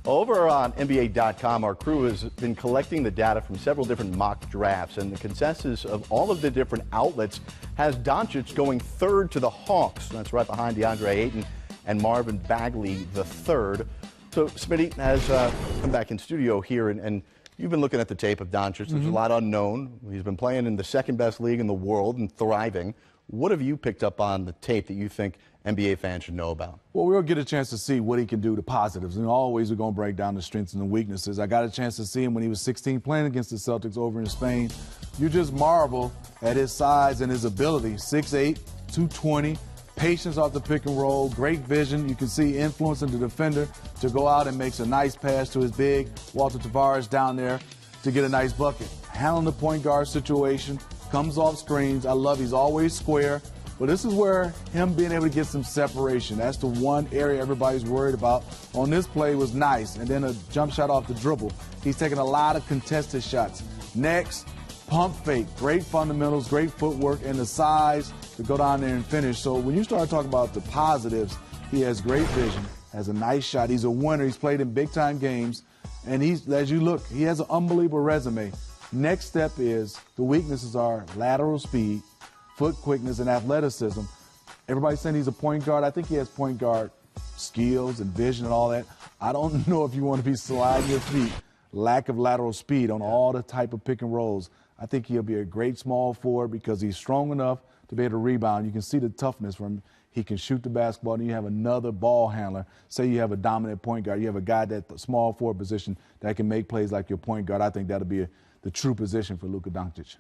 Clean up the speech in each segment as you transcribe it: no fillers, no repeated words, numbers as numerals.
Over on NBA.com, our crew has been collecting the data from several different mock drafts, and the consensus of all of the different outlets has Doncic going third to the Hawks. That's right behind DeAndre Ayton and Marvin Bagley III. So Smitty has come back in studio here, and you've been looking at the tape of Doncic. There's a lot unknown. He's been playing in the second best league in the world and thriving. What have you picked up on the tape that you think NBA fans should know about? Well, we'll get a chance to see what he can do, the positives. And always we're going to break down the strengths and the weaknesses. I got a chance to see him when he was 16 playing against the Celtics over in Spain. You just marvel at his size and his ability. 6'8", 220, patience off the pick and roll, great vision. You can see influencing the defender to go out and makes a nice pass to his big Walter Tavares down there to get a nice bucket. Handling the point guard situation, comes off screens. I love he's always square. But this is where him being able to get some separation. That's the one area everybody's worried about. On this play was nice, and then a jump shot off the dribble. He's taking a lot of contested shots. Next, pump fake. Great fundamentals, great footwork, and the size to go down there and finish. So when you start talking about the positives, he has great vision, has a nice shot. He's a winner. He's played in big-time games. And as you look, he has an unbelievable resume. Next step is the weaknesses are lateral speed, foot quickness, and athleticism. Everybody's saying he's a point guard. I think he has point guard skills and vision and all that. I don't know if you want to be sliding your feet. Lack of lateral speed on all the type of pick and rolls. I think he'll be a great small forward because he's strong enough to be able to rebound. You can see the toughness from him. He can shoot the basketball, and you have another ball handler. Say you have a dominant point guard. You have a guy that small forward position that can make plays like your point guard. I think that'll be the true position for Luka Doncic.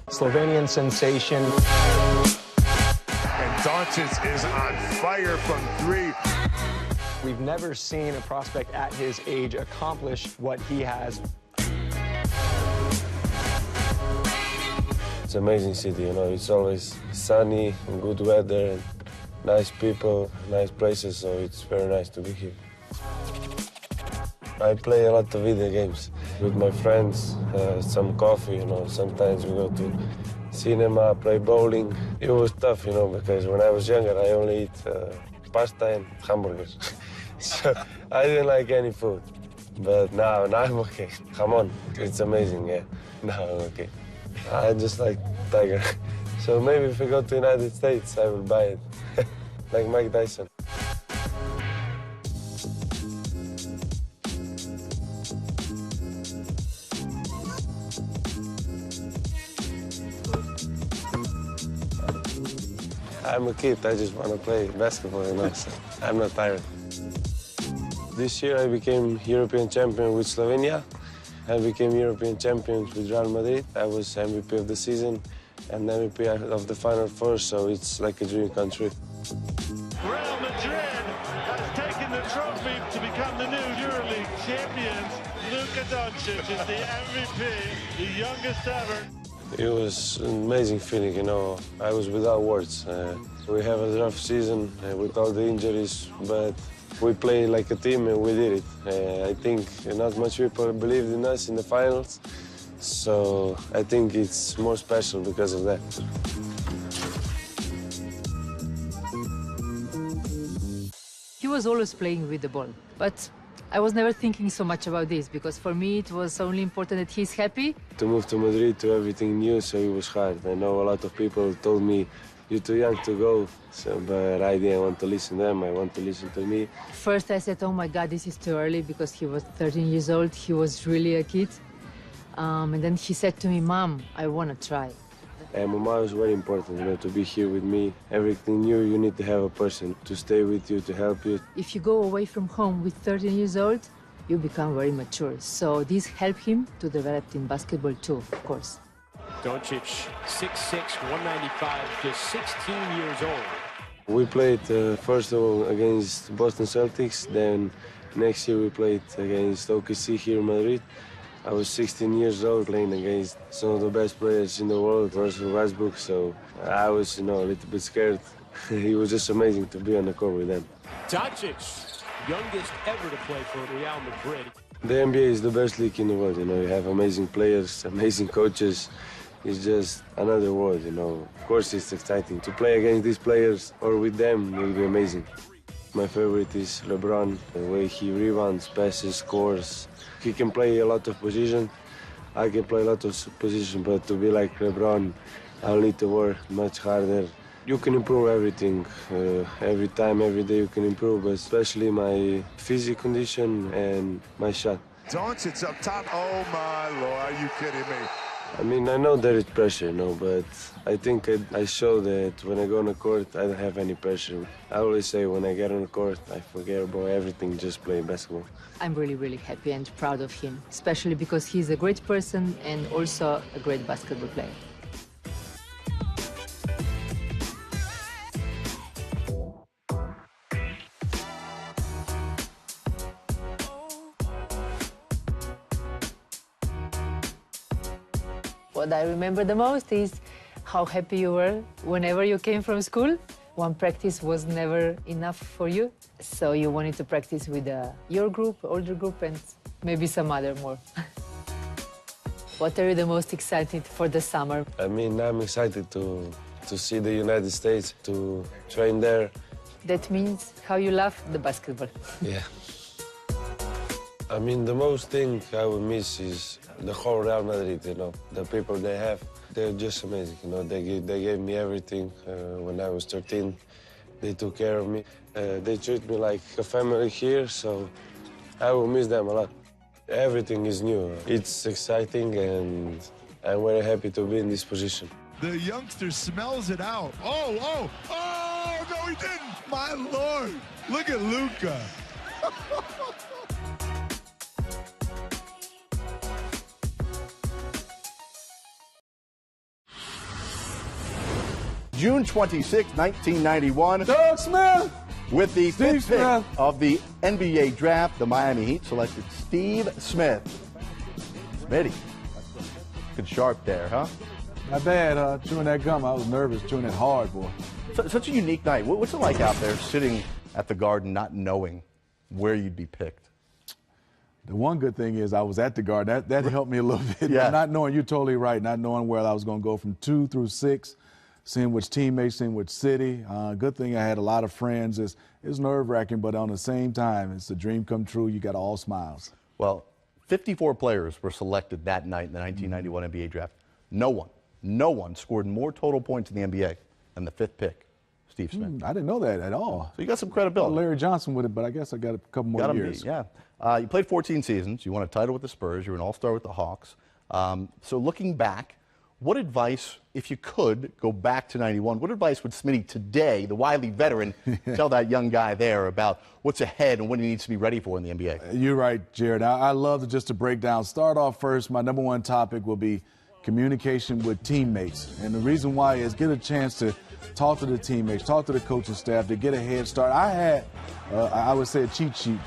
Slovenian sensation. And Doncic is on fire from three. We've never seen a prospect at his age accomplish what he has. It's an amazing city, you know. It's always sunny and good weather and nice people, nice places, so it's very nice to be here. I play a lot of video games with my friends, some coffee, you know. Sometimes we go to cinema, play bowling. It was tough, you know, because when I was younger, I only eat pasta and hamburgers. So I didn't like any food. But now I'm okay. Come on, it's amazing, yeah. Now I'm okay. I just like Tiger. So maybe if I go to the United States, I will buy it, like Mike Tyson. I'm a kid, I just want to play basketball, you know, so I'm not tired. This year I became European champion with Slovenia. I became European champion with Real Madrid. I was MVP of the season and MVP of the Final Four, so it's like a dream come true. Real Madrid has taken the trophy to become the new EuroLeague champions. Luka Doncic is the MVP, the youngest ever. It was an amazing feeling, you know. I was without words. We have a rough season with all the injuries, but we played like a team and we did it. I think not much people believed in us in the finals, so I think it's more special because of that. He was always playing with the ball, but I was never thinking so much about this because for me it was only important that he's happy. To move to Madrid, to everything new, so it was hard. I know a lot of people told me, you're too young to go, but I didn't want to listen to them, I want to listen to me. First I said, oh my God, this is too early because he was 13 years old, he was really a kid. And then he said to me, Mom, I want to try. And Mama was very important, you know, to be here with me. Everything new, you need to have a person to stay with you, to help you. If you go away from home with 13 years old, you become very mature. So this helped him to develop in basketball too, of course. Doncic, 6'6", 195, just 16 years old. We played, first of all, against Boston Celtics. Then next year we played against OKC here in Madrid. I was 16 years old playing against some of the best players in the world, Russell Westbrook, so I was, you know, a little bit scared. It was just amazing to be on the court with them. Doncic, youngest ever to play for Real Madrid. The NBA is the best league in the world, you know. You have amazing players, amazing coaches. It's just another world, you know. Of course, it's exciting. To play against these players or with them will be amazing. My favorite is LeBron, the way he rebounds, passes, scores. He can play a lot of position. I can play a lot of position, but to be like LeBron, I'll need to work much harder. You can improve everything. Every time, every day you can improve, but especially my physical condition and my shot. Doncic up top. Oh, my Lord. Are you kidding me? I mean, I know there is pressure, but I think I show that when I go on the court, I don't have any pressure. I always say when I get on the court, I forget about everything, just play basketball. I'm really, really happy and proud of him, especially because he's a great person and also a great basketball player. What I remember the most is how happy you were whenever you came from school. One practice was never enough for you, so you wanted to practice with your group, older group, and maybe some other more. What are you the most excited for the summer? I mean, I'm excited to see the United States, to train there. That means how you love the basketball. Yeah. I mean, the most thing I will miss is the whole Real Madrid, the people they have. They're just amazing, They gave me everything when I was 13. They took care of me. They treat me like a family here, so I will miss them a lot. Everything is new. It's exciting, and I'm very happy to be in this position. The youngster smells it out. Oh, no, he didn't. My Lord. Look at Luka. June 26, 1991. Doug Smith! With the Steve fifth pick Smith. of the NBA draft, the Miami Heat selected Steve Smith. Smitty. Good sharp there, huh? Not bad, chewing that gum. I was nervous, chewing it hard, boy. Such a unique night. What's it like out there sitting at the Garden not knowing where you'd be picked? The one good thing is I was at the Garden. That helped me a little bit. Yeah. Not knowing, you're totally right, not knowing where I was going to go from 2 through 6. Seeing which teammates, seeing which city. Good thing I had a lot of friends. It's nerve-wracking, but on the same time, it's a dream come true. You got all smiles. Well, 54 players were selected that night in the 1991 NBA draft. No one scored more total points in the NBA than the fifth pick, Steve Smith. I didn't know that at all. So you got some credibility. Larry Johnson with it, but I guess I got a couple more years. Yeah. You played 14 seasons. You won a title with the Spurs. You were an All-Star with the Hawks. So looking back, what advice, if you could go back to 91, what advice would Smitty today, the wily veteran, tell that young guy there about what's ahead and what he needs to be ready for in the NBA? You're right, Jared. I love to break down. Start off first, my number one topic will be communication with teammates. And the reason why is get a chance to talk to the teammates, talk to the coaching staff to get a head start. I had, I would say, a cheat sheet.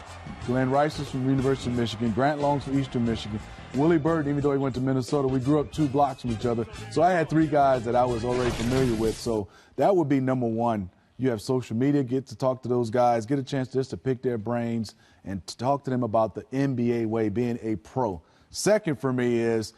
Glenn Rice is from University of Michigan, Grant Long's from Eastern Michigan. Willie Burton, even though he went to Minnesota, we grew up 2 blocks from each other. So I had 3 guys that I was already familiar with. So that would be number one. You have social media, get to talk to those guys, get a chance just to pick their brains and talk to them about the NBA way, being a pro. Second for me is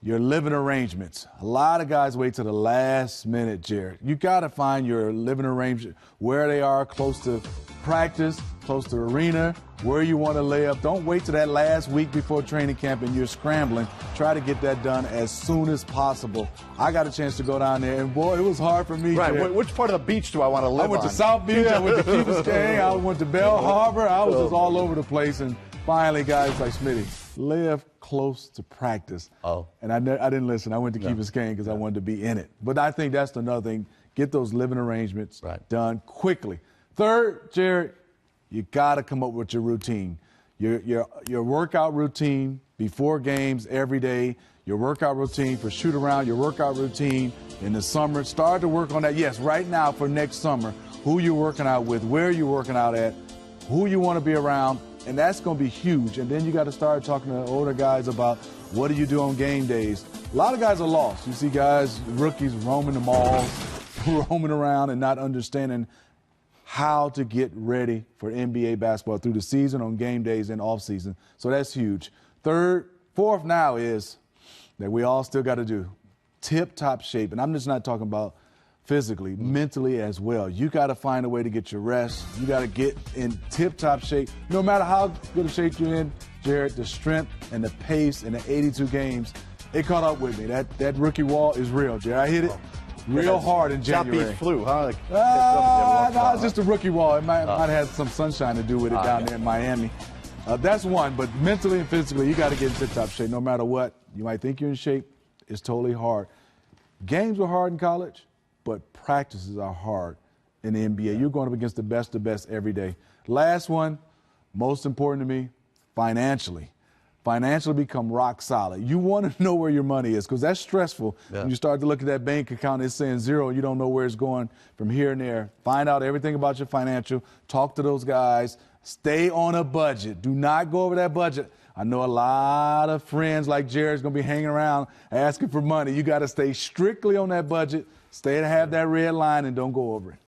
your living arrangements. A lot of guys wait to the last minute, Jared. You got to find your living arrangement, where they are, close to practice, close to the arena, where you want to lay up. Don't wait to that last week before training camp and you're scrambling. Try to get that done as soon as possible. I got a chance to go down there, and boy, it was hard for me. Right. Jared. Which part of the beach do I want to live on? I went to South Beach, I went to Key Biscayne, I went to Bell Harbor. I was just all over the place, and finally, guys like Smitty, live close to practice. Oh. And I didn't listen. I went to Key Biscayne because I wanted to be in it. But I think that's another thing. Get those living arrangements done quickly. Third, Jared, you got to come up with your routine. Your workout routine before games every day, your workout routine for shoot around, your workout routine in the summer. Start to work on that. Yes, right now for next summer, who you're working out with, where you're working out at, who you want to be around, and that's going to be huge. And then you got to start talking to older guys about what do you do on game days. A lot of guys are lost. You see guys, rookies roaming the malls, roaming around and not understanding how to get ready for NBA basketball through the season, on game days, and off season. So that's huge. Fourth now is that we all still got to do tip-top shape. And I'm just not talking about physically, mentally as well. You got to find a way to get your rest. You got to get in tip-top shape. No matter how good a shape you're in, Jared, the strength and the pace in the 82 games, it caught up with me. That rookie wall is real, Jared. I hit it real hard in January. Southeast flu, huh? No, it's just a rookie wall. It might have had some sunshine to do with it down there in Miami. That's one, but mentally and physically, you got to get in tip-top shape no matter what. You might think you're in shape. It's totally hard. Games are hard in college, but practices are hard in the NBA. You're going up against the best every day. Last one, most important to me, financially. Financially become rock solid. You want to know where your money is because that's stressful. When you start to look at that bank account, it's saying zero. You don't know where it's going from here and there. Find out everything about your financial. Talk to those guys. Stay on a budget. Do not go over that budget. I know a lot of friends like Jared's going to be hanging around asking for money. You got to stay strictly on that budget, stay to have that red line, and don't go over it.